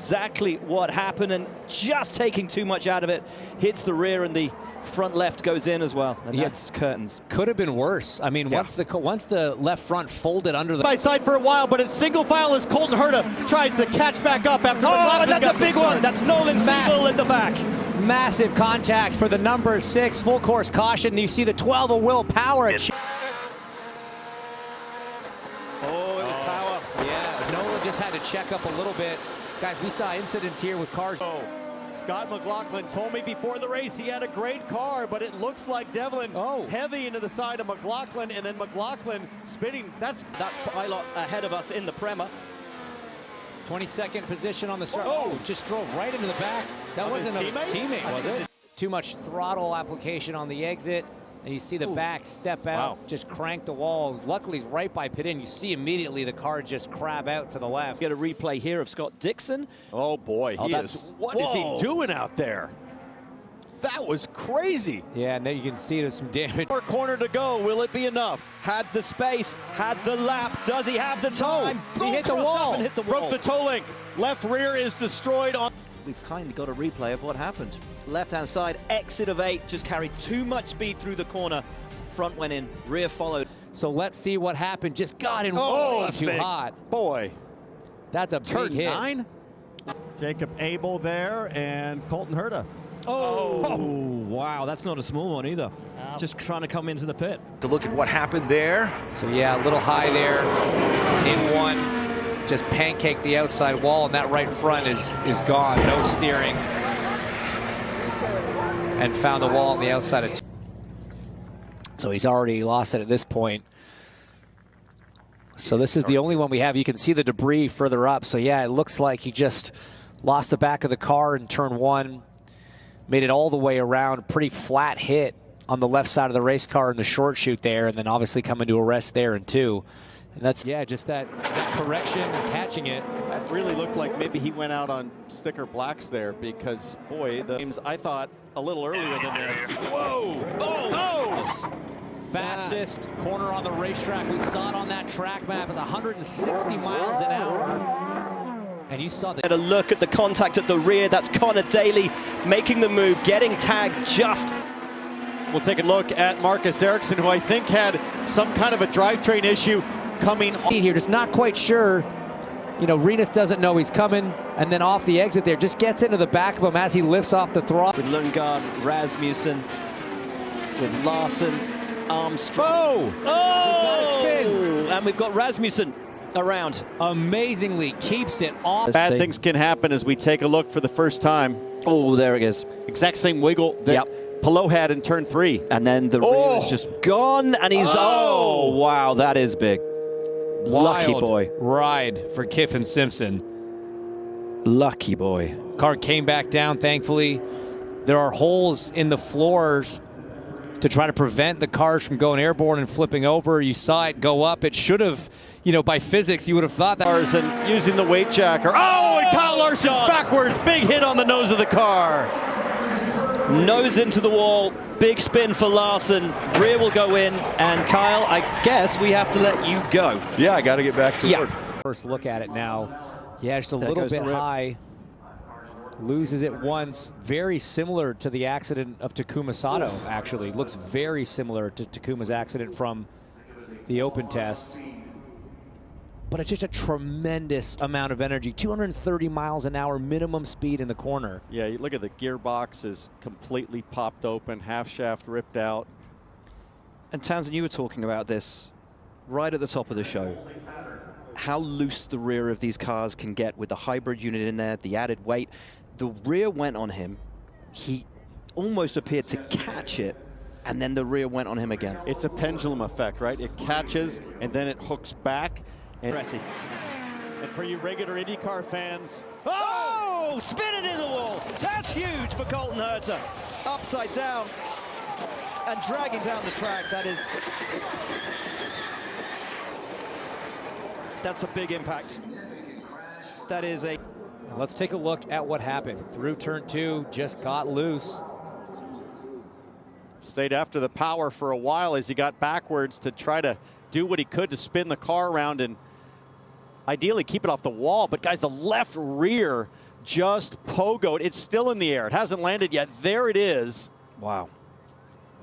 exactly what happened, and just taking too much out of it, hits the rear, and the front left goes in as well, and that's curtains. Could have been worse. I mean, once the left front folded under the by side for a while, but it's single file as Colton Herta tries to catch back up after McLaughlin. And that's a big one. That's Nolan Siegel in the back. Massive contact for the number 6 full course caution. You see the 12 of Will Power. Oh, it was Power. Yeah, Nolan just had to check up a little bit. Guys, we saw incidents here with cars. Scott McLaughlin told me before the race he had a great car, but it looks like Devlin heavy into the side of McLaughlin, and then McLaughlin spinning. That's Pilot ahead of us in the Prema. 22nd position on the start. Oh, just drove right into the back. That wasn't his teammate, was it? Too much throttle application on the exit, and you see the back step out, just crank the wall. Luckily, he's right by pit in. You see immediately the car just crab out to the left. Get a replay here of Scott Dixon. Oh boy, what is he doing out there? That was crazy. Yeah, and there you can see there's some damage. More corner to go. Will it be enough? Had the space, had the lap. Does he have the time? He hit the wall. Broke the toe link. Left rear is destroyed. We've kindly got a replay of what happened. Left-hand side, exit of 8, just carried too much speed through the corner. Front went in, rear followed. So let's see what happened. Just got in way too hot. Boy, that's a big hit. 9. Jacob Abel there and Colton Herta. Oh, wow, that's not a small one either. Just trying to come into the pit. To look at what happened there. So yeah, a little high there. In one, just pancaked the outside wall, and that right front is gone. No steering. And found the wall on the outside of so he's already lost it at this point. So this is the only one we have. You can see the debris further up. So yeah, it looks like he just lost the back of the car in turn 1. Made it all the way around. Pretty flat hit on the left side of the race car in the short chute there, and then obviously coming to a rest there in 2. And that's just that correction and catching it. That really looked like maybe he went out on sticker blacks there, because boy, the games I thought a little earlier than this. Whoa! Oh! Fastest corner on the racetrack. We saw it on that track map. It's 160 miles an hour. And you saw that. Had a look at the contact at the rear. That's Connor Daly making the move, getting tagged just. We'll take a look at Marcus Ericsson, who I think had some kind of a drivetrain issue coming on. Here, just not quite sure. You know, Renus doesn't know he's coming, and then off the exit there, just gets into the back of him as he lifts off the throttle. With Lundgaard, Rasmussen, with Larson, Armstrong. We've got a spin. And we've got Rasmussen around. Amazingly keeps it off. Bad things can happen as we take a look for the first time. Oh, there it is. Exact same wiggle that Pelot had in turn 3. And then the rear is just gone, and he's, wow, that is big. Lucky boy. Ride for Kiffin Simpson. Lucky boy. Car came back down, thankfully. There are holes in the floors to try to prevent the cars from going airborne and flipping over. You saw it go up. It should have, you know, by physics, you would have thought that. And using the weight jacker. Oh, and Kyle Larson's backwards. Big hit on the nose of the car. Nose into the wall. Big spin for Larson. Rear will go in. And Kyle, I guess we have to let you go. Yeah, I got to get back to work. First look at it now. Yeah, just a little bit high. Loses it once. Very similar to the accident of Takuma Sato, actually. Looks very similar to Takuma's accident from the open test. But it's just a tremendous amount of energy. 230 miles an hour minimum speed in the corner. Yeah, you look at the gearbox is completely popped open, half shaft ripped out. And Townsend, you were talking about this right at the top of the show. How loose the rear of these cars can get with the hybrid unit in there, the added weight. The rear went on him. He almost appeared to catch it, and then the rear went on him again. It's a pendulum effect, right? It catches, and then it hooks back. And for you regular IndyCar fans, spin it in the wall. That's huge for Colton Herta. Upside down and dragging down the track. That's a big impact. That is a. Let's take a look at what happened. Through turn 2, just got loose. Stayed after the power for a while as he got backwards to try to do what he could to spin the car around, and ideally keep it off the wall, but guys, the left rear just pogoed. It's still in the air. It hasn't landed yet. There it is. Wow.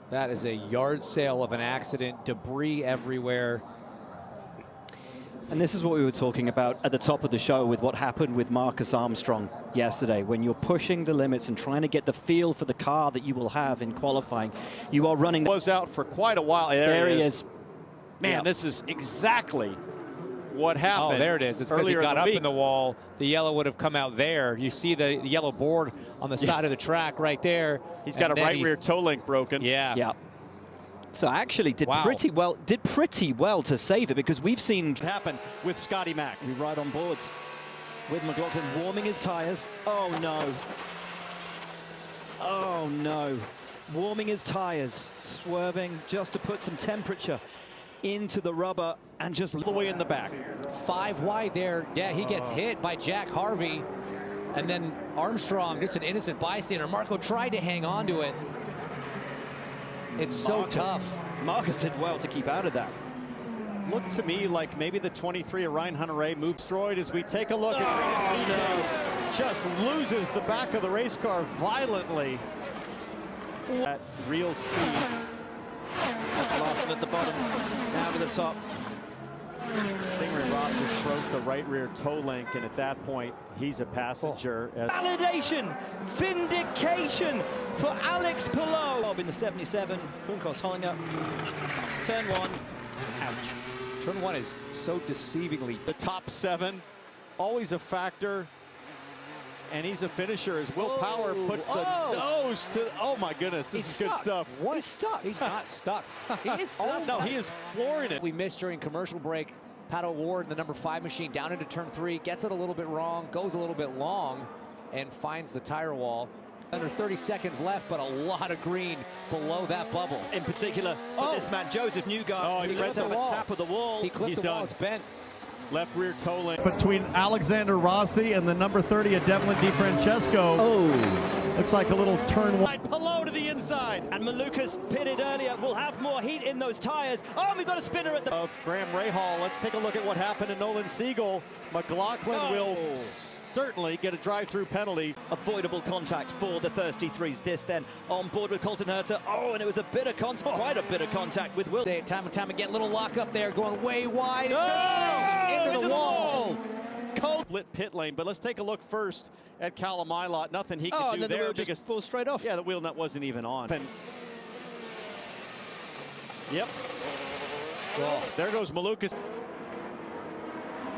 That is a yard sale of an accident, debris everywhere. And this is what we were talking about at the top of the show with what happened with Marcus Armstrong yesterday. When you're pushing the limits and trying to get the feel for the car that you will have in qualifying, you are running. Was out for quite a while. There he is. Man, yeah. This is exactly what happened. Oh, there it is. It's because he got up in the wall. The yellow would have come out there. You see the yellow board on the side of the track right there. He's got a right rear toe link broken. Yeah. Yeah. So actually did pretty well to save it, because we've seen happen with Scotty Mack. We ride on board with McLaughlin warming his tires. Oh no. Oh no. Warming his tires, swerving just to put some temperature into the rubber, and just all the way in the back. 5 wide there. Yeah, he gets hit by Jack Harvey. And then Armstrong, just an innocent bystander. Marco tried to hang on to it. It's so tough. Marcus did well to keep out of that. Looked to me like maybe the 23 of Ryan Hunter-Reay moved destroyed as we take a look at just loses the back of the race car violently. At real speed. Larson at the bottom, now to the top. Stingray Rock just broke the right rear toe link, and at that point, he's a passenger. Validation, vindication for Alex Palou. In the 77, Juncos Hollinger, turn 1, ouch. Turn 1 is so deceivingly. The top 7, always a factor. And he's a finisher as Will Power puts the nose to, oh my goodness, this is good stuff. What? He's stuck. He's not stuck. He is flooring it. We missed during commercial break. Pat O'Ward, the number 5 machine, down into turn 3, gets it a little bit wrong, goes a little bit long, and finds the tire wall. Under 30 seconds left, but a lot of green below that bubble. In particular, for this man, Joseph Newgarden, he went over the top of the wall. He clipped the wall, it's bent. Left rear toe link. Between Alexander Rossi and the number 30 of Devlin DiFrancesco. Oh. Looks like a little turn wide. Palou to the inside. And Malukas pitted earlier. Will have more heat in those tires. Oh, we've got a spinner at the... Of Graham Rahal. Let's take a look at what happened to Nolan Siegel. McLaughlin will certainly get a drive-through penalty. Avoidable contact for the Thirsty Threes. This then on board with Colton Herta. Oh, and it was a bit of contact, quite a bit of contact with Will. Time and time again, little lock up there, going way wide. Into the wall. Cold lit pit lane, but let's take a look first at Callum Ilott. Nothing he could do then there. The wheel just falls straight off. Yeah, the wheel nut wasn't even on. Yep. Well, there goes Malukas.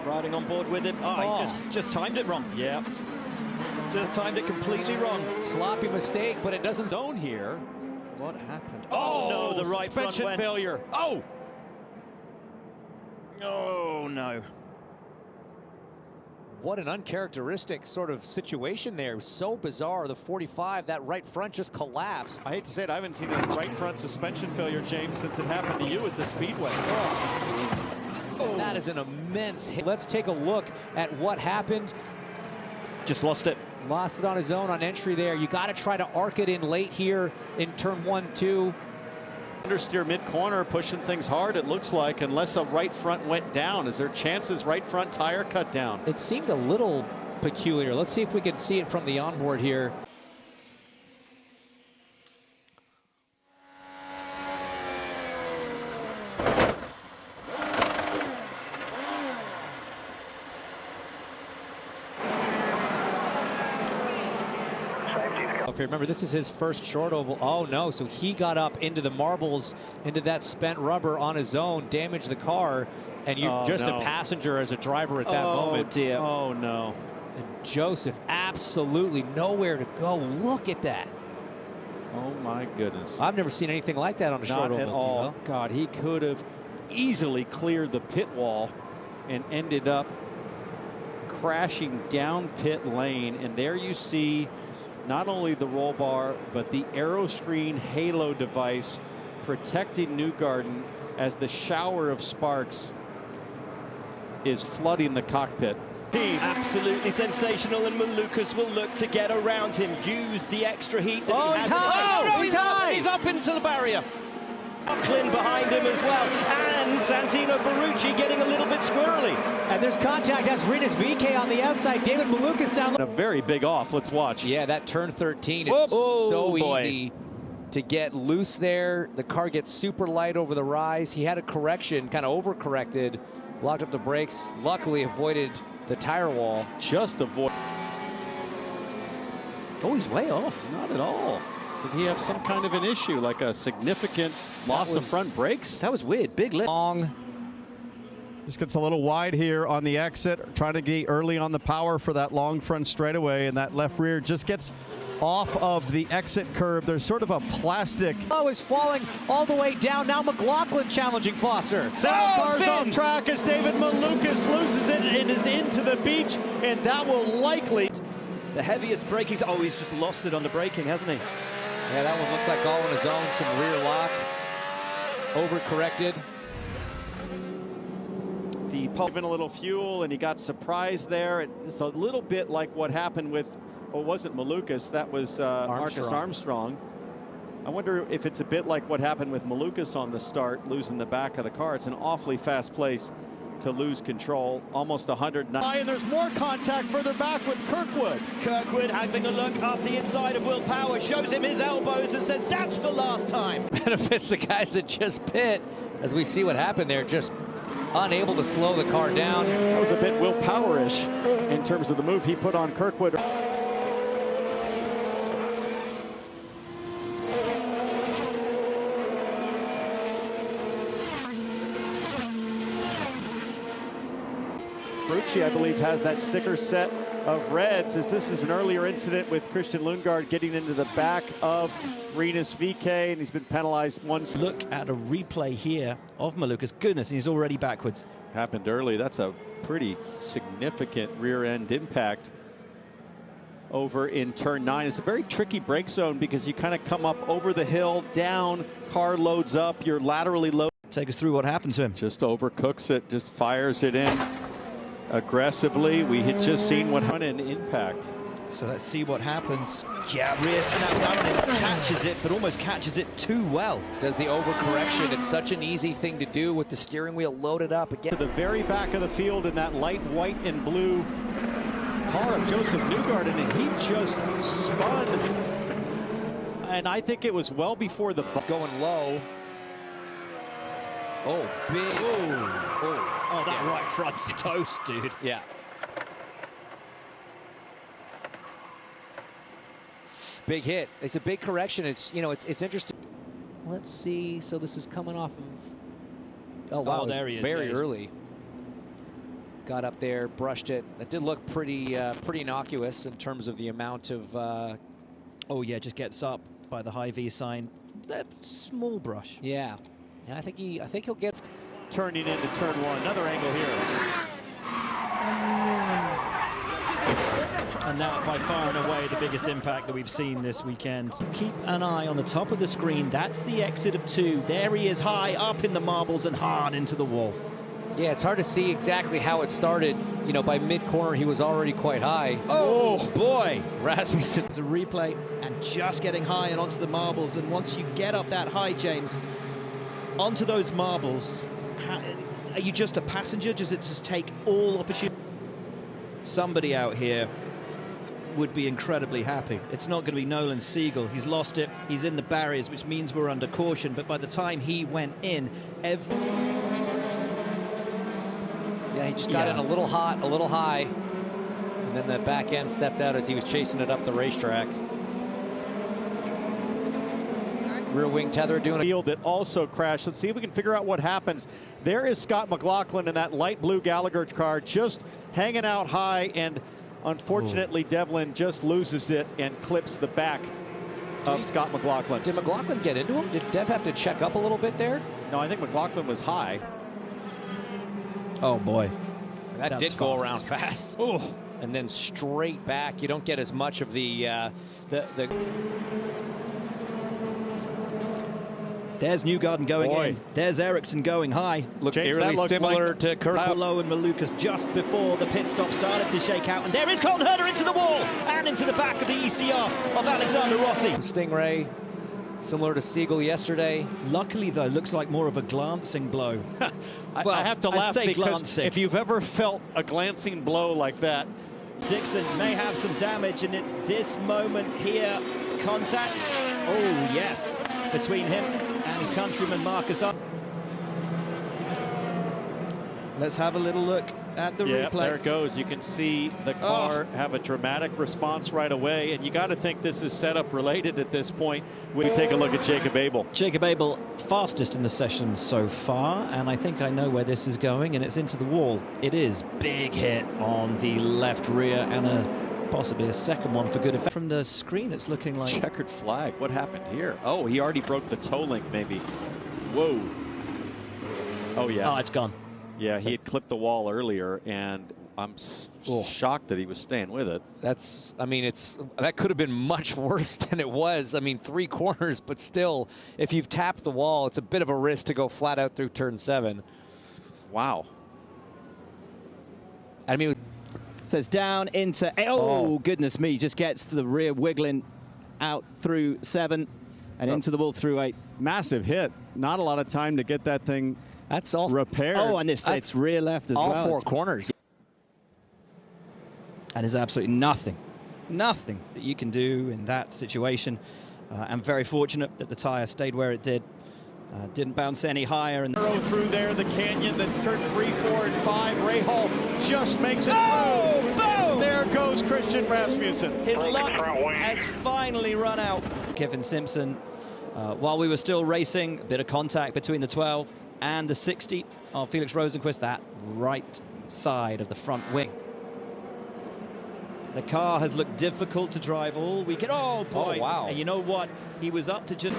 Riding on board with him. Oh, he just timed it wrong. Yeah. Just timed it completely wrong. Sloppy mistake, but it doesn't zone here. What happened? Oh, no, the right front suspension failure. Oh! Oh, no. What an uncharacteristic sort of situation there. So bizarre. The 45, that right front just collapsed. I hate to say it, I haven't seen a right front suspension failure, James, since it happened to you at the Speedway. Oh, that is an immense hit. Let's take a look at what happened. Just lost it. Lost it on his own on entry there. You got to try to arc it in late here in turn 1, 2. Understeer mid-corner, pushing things hard, it looks like, unless a right front went down. Is there chances right front tire cut down? It seemed a little peculiar. Let's see if we can see it from the onboard here. If you remember, this is his first short oval. Oh no, so he got up into the marbles, into that spent rubber on his own, damaged the car, and you a passenger as a driver at that moment. Oh dear. Oh no. And Joseph absolutely nowhere to go. Look at that. Oh my goodness. I've never seen anything like that on a short oval. Not at all. God, he could have easily cleared the pit wall and ended up crashing down pit lane. And there you see not only the roll bar, but the Aeroscreen halo device protecting Newgarden as the shower of sparks is flooding the cockpit. Absolutely sensational, and Malukas will look to get around him, use the extra heat that he has. He's high! He's up into the barrier. Clint behind him as well, and and Santino Ferrucci getting a little bit squirrely. And there's contact. That's Rinus VeeKay on the outside. David Malukas down. A very big off. Let's watch. Yeah, that turn 13. Whoop. It's so boy. easy to get loose there. The car gets super light over the rise. He had a correction, kind of overcorrected, locked up the brakes. Luckily avoided the tire wall. Just avoid. Oh, he's way off. Not at all. Did he have some kind of an issue, like a significant loss of front brakes? That was weird. Big lift. Long. Just gets a little wide here on the exit, trying to get early on the power for that long front straightaway, and that left rear just gets off of the exit curve. There's sort of a plastic. Oh, is falling all the way down. Now McLaughlin challenging Foster. Cars off track as David Malukas loses it and is into the beach, and that will likely. The heaviest braking. Oh, he's just lost it on the braking, hasn't he? Yeah, that one looked like all on his own. Some rear lock. Overcorrected. The pump given a little fuel, and he got surprised there. It's a little bit like what happened with, oh, it wasn't Malukas, that was Marcus Armstrong. I wonder if it's a bit like what happened with Malukas on the start, losing the back of the car. It's an awfully fast place to lose control, almost 109. And there's more contact further back with Kirkwood. Kirkwood having a look up the inside of Will Power, shows him his elbows and says, that's for last time. Benefits the guys that just pit, as we see what happened there, just unable to slow the car down. That was a bit Will Power-ish in terms of the move he put on Kirkwood. Ferrucci, I believe, has that sticker set of reds, as this is an earlier incident with Christian Lundgaard getting into the back of Rinus VeeKay, and he's been penalized once. Look at a replay here of Malukas. Goodness, and he's already backwards. Happened early. That's a pretty significant rear end impact over in turn 9. It's a very tricky brake zone because you kind of come up over the hill, down, car loads up, you're laterally loaded. Take us through what happened to him. Just overcooks it, just fires it in aggressively. We had just seen what happened in impact. So let's see what happens. Yeah, rear snaps out and it catches it, but almost catches it too well. Does the overcorrection. It's such an easy thing to do with the steering wheel loaded up again. To the very back of the field in that light white and blue car of Joseph Newgarden, and he just spun. And I think it was well before the going low. Oh, big. Oh, that yeah. right front's toast, dude. Yeah. Big hit. It's a big correction. It's, you know, it's interesting. Let's see. So this is coming off of. Oh wow, there he is. Very early. Got up there, brushed it. That did look pretty innocuous in terms of the amount of. Oh yeah, just gets up by the high V sign. That small brush. Yeah. Yeah, I think he'll get. Turning into turn 1. Another angle here. And that by far and away the biggest impact that we've seen this weekend. Keep an eye on the top of the screen. That's the exit of 2. There he is, high up in the marbles and hard into the wall. Yeah, it's hard to see exactly how it started. You know, by mid-corner he was already quite high. Oh boy! Rasmussen. It's a replay and just getting high and onto the marbles. And once you get up that high, James, onto those marbles, are you just a passenger? Does it just take all opportunity? Somebody out here would be incredibly happy. It's not going to be Nolan Siegel. He's lost it. He's in the barriers, which means we're under caution. But by the time he went in, yeah, he just got in a little hot, a little high. And then the back end stepped out as he was chasing it up the racetrack. Rear wing tether doing a field that also crashed. Let's see if we can figure out what happens. There is Scott McLaughlin in that light blue Gallagher car, just hanging out high, and unfortunately Devlin just loses it and clips the back of Scott McLaughlin. Did McLaughlin get into him? Did Dev have to check up a little bit there? No, I think McLaughlin was high. oh boy, That did go around fast. Oh, And then straight back. You don't get as much of the there's Newgarden going in. There's Ericsson going high. Looks James, eerily looked similar like to Kurt. Low and Malukas just before the pit stop started to shake out. And there is Colton Herter into the wall and into the back of the ECR of Alexander Rossi. Stingray Similar to Siegel yesterday. Luckily, though, looks like more of a glancing blow. I have to laugh because glancing. if you've ever felt a glancing blow like that, Dixon may have some damage, and it's this moment here. Contact. Oh, yes. Between him and his countryman, Marcus. Let's have a little look at the replay. There it goes. You can see the car have a dramatic response right away, and you got to think this is setup related at this point. We take a look at Jacob Abel. Jacob Abel, fastest in the session so far, and I think I know where this is going, and it's into the wall. It is. Big hit on the left rear, and possibly a second one for good effect. From the screen, it's looking like... Checkered flag. What happened here? Oh, he already broke the toe link, maybe. Whoa. Oh, yeah. Oh, it's gone. Yeah, he had clipped the wall earlier, and I'm shocked that he was staying with it. That's, I mean, that could have been much worse than it was. I mean, 3 corners, but still, if you've tapped the wall, it's a bit of a risk to go flat out through turn 7. Wow. I mean, so it's down into, oh, goodness me, just gets to the rear wiggling out through 7 and into the wall through 8. Massive hit. Not a lot of time to get that thing that's all repaired. Oh, and it's rear left as well. All 4 corners. And there's absolutely nothing that you can do in that situation. I'm very fortunate that the tire stayed where it did. Didn't bounce any higher. And Through there, the canyon that's turn 3, 4, and 5. Rahal just makes it through. Boom! There goes Christian Rasmussen. His luck has finally run out. Kevin Simpson, while we were still racing, a bit of contact between the 12 and the 60 of Felix Rosenqvist, that right side of the front wing. The car has looked difficult to drive all weekend. Oh, boy. Oh, wow. And you know what? He was up to just...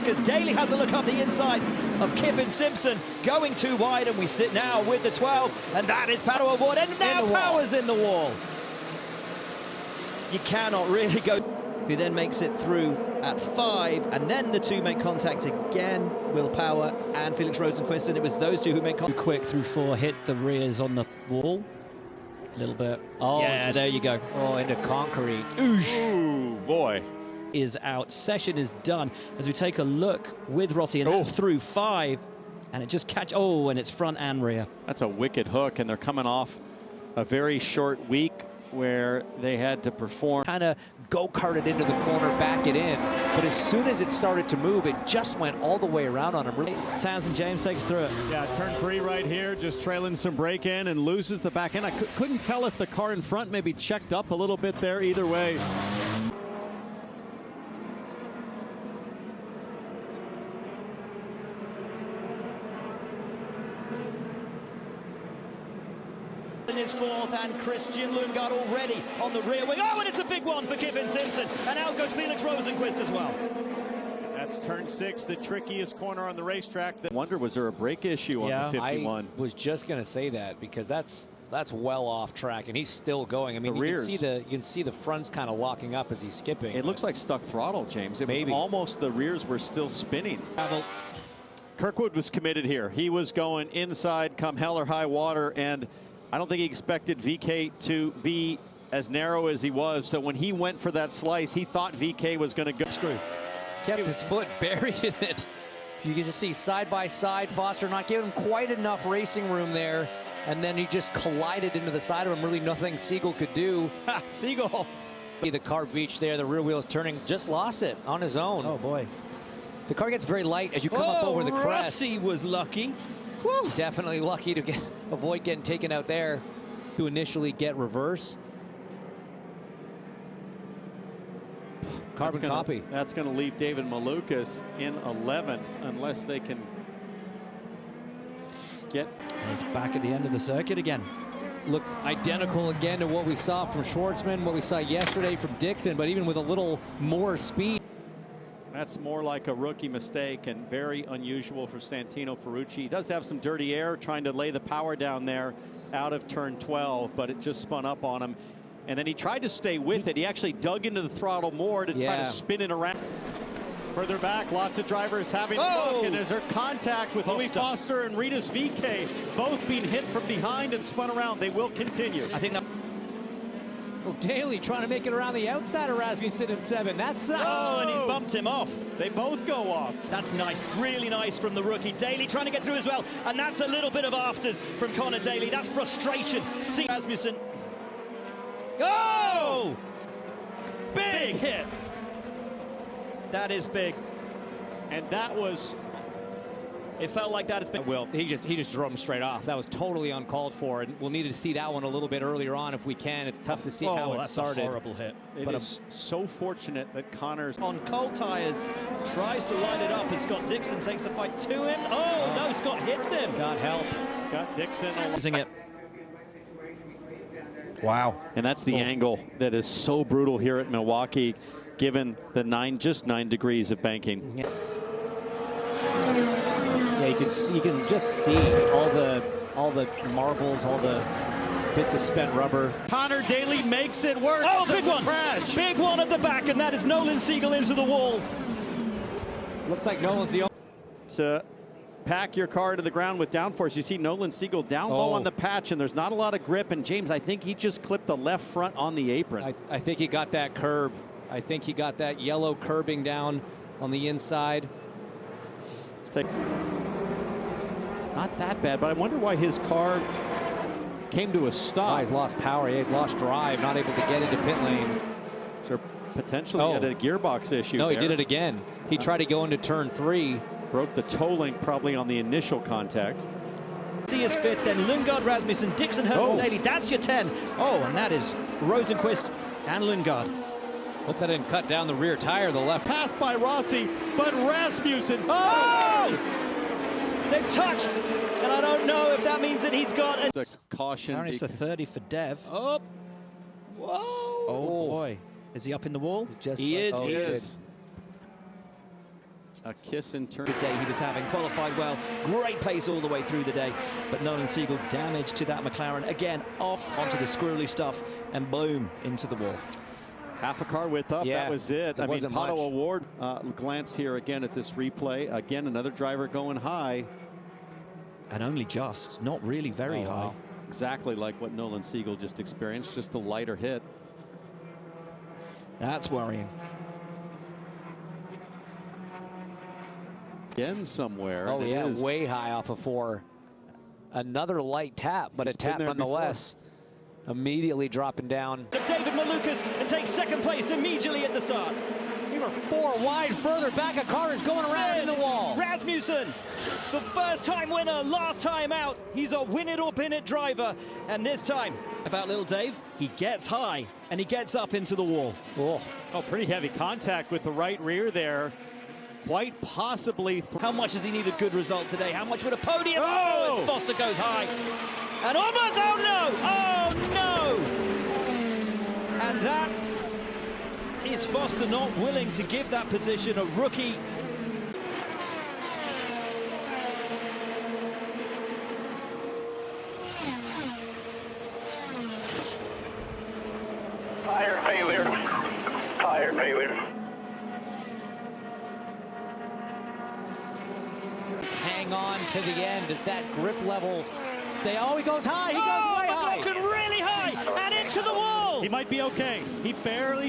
Because Daly has a look up the inside of Kevin Simpson, going too wide, and we sit now with the 12, and that is Pato O'Ward, and now Power's in the wall. You cannot really go. Who then makes it through at 5, and then the 2 make contact again, Will Power and Felix Rosenqvist, and it was those 2 who made contact. Quick through 4, hit the rears on the wall. A little bit. Oh, yeah, there you go. Oh, into concrete. Oosh. Ooh, boy. Is out. Session is done. As we take a look with Rossi, and that's through 5, and it just and it's front and rear. That's a wicked hook, and they're coming off a very short week where they had to perform. Kind of go-karted into the corner, back it in, but as soon as it started to move, it just went all the way around on him. Really. Townsend James takes through it. Yeah, turn 3 right here, just trailing some break in and loses the back end. I couldn't tell if the car in front maybe checked up a little bit there. Either way. In his 4th, and Christian Lundgaard already on the rear wing. Oh, and it's a big one for Kevin Simpson. And out goes Felix Rosenqvist as well. That's turn 6, the trickiest corner on the racetrack. I wonder, was there a brake issue on the 51? I was just going to say that, because that's well off track, and he's still going. I mean, you can see the fronts kind of locking up as he's skipping. It looks like stuck throttle, James. It was almost the rears were still spinning. Kirkwood was committed here. He was going inside come hell or high water, and I don't think he expected VK to be as narrow as he was. So when he went for that slice, he thought VK was going to go. Screw. Kept his foot buried in it. You can just see side by side, Foster not giving him quite enough racing room there. And then he just collided into the side of him. Really nothing Siegel could do. Siegel. The car beach there, the rear wheel is turning, just lost it on his own. Oh, boy. The car gets very light as you come up over the crest. Rossi was lucky. Woo. Definitely lucky to avoid getting taken out there to initially get reverse. Carbon copy. That's going to leave David Malukas in 11th unless they can get. He's back at the end of the circuit again. Looks identical again to what we saw from Schwartzman, what we saw yesterday from Dixon, but even with a little more speed. That's more like a rookie mistake and very unusual for Santino Ferrucci. He does have some dirty air trying to lay the power down there out of turn 12, but it just spun up on him. And then he tried to stay with it. He actually dug into the throttle more to try to spin it around. Further back, lots of drivers having a look, and is there contact with Louis Foster and Ritas VK, both being hit from behind and spun around. They will continue. I think that. Oh, Daly trying to make it around the outside of Rasmussen at 7. That's Oh, and he's bumped him off. They both go off. That's nice, really nice from the rookie. Daly trying to get through as well, and that's a little bit of afters from Connor Daly. That's frustration. See Rasmussen. Oh! Big hit. That is big. And that was... It felt like that. It's been. Will, he just drove him straight off. That was totally uncalled for, and we'll need to see that one a little bit earlier on if we can. It's tough to see how it started. A horrible hit. It is so fortunate that Connor's On cold tires, tries to line it up as Scott Dixon takes the fight to him. Oh, no, Scott hits him. God help. Scott Dixon Using it. Wow. And that's the angle that is so brutal here at Milwaukee, given the just 9 degrees of banking. Yeah, you can just see all the marbles, all the bits of spent rubber. Connor Daly makes it work. Oh, big one. Crash. Big one at the back, and that is Nolan Siegel into the wall. Looks like Nolan's the only. To pack your car to the ground with downforce, you see Nolan Siegel down low on the patch, and there's not a lot of grip. And James, I think he just clipped the left front on the apron. I think he got that curb. I think he got that yellow curbing down on the inside. Not that bad, but I wonder why his car came to a stop. Oh, he's lost power. Yeah, he's lost drive, not able to get into pit lane. So potentially had a gearbox issue. No, there. he did it again. He tried to go into turn 3. Broke the toe link probably on the initial contact. See his fifth, then Lundgaard, Rasmussen, Dixon, Herman, Daly. That's your 10. Oh, and that is Rosenquist and Lundgaard. Hope that didn't cut down the rear tire, the left. Pass by Rossi, but Rasmussen. Oh! They've touched, and I don't know if that means that he's got a caution. Apparently it's the 30 for Dev. Oh, whoa! Oh boy, is he up in the wall? He is. He is. A kiss in turn. Good day he was having, qualified well, great pace all the way through the day, but Nolan Siegel damage to that McLaren, again off onto the squirrely stuff, and boom, into the wall. Half a car width up, Yeah, that was it. I mean, Pato much. Award glance here again at this replay. Again, another driver going high. And only just, not really very high. Wow. Exactly like what Nolan Siegel just experienced, just a lighter hit. That's worrying. Again somewhere. Oh, yeah, way high off of 4. Another light tap, but a tap nonetheless. Immediately dropping down. David Malukas and takes second place immediately at the start. They were 4 wide further back. A car is going around in the wall. Rasmussen, the first time winner, last time out. He's a win it or bin it driver. And this time, about little Dave, he gets high and he gets up into the wall. Oh, pretty heavy contact with the right rear there. Quite possibly. How much does he need a good result today? How much would a podium? Oh, Foster goes high. And almost, oh no, oh no! And that is Foster not willing to give that position, a rookie. Tire failure. Tire failure. Hang on to the end. Does that grip level stay? Oh, he goes high. He goes way high. Really high and into the wall. He might be okay. He barely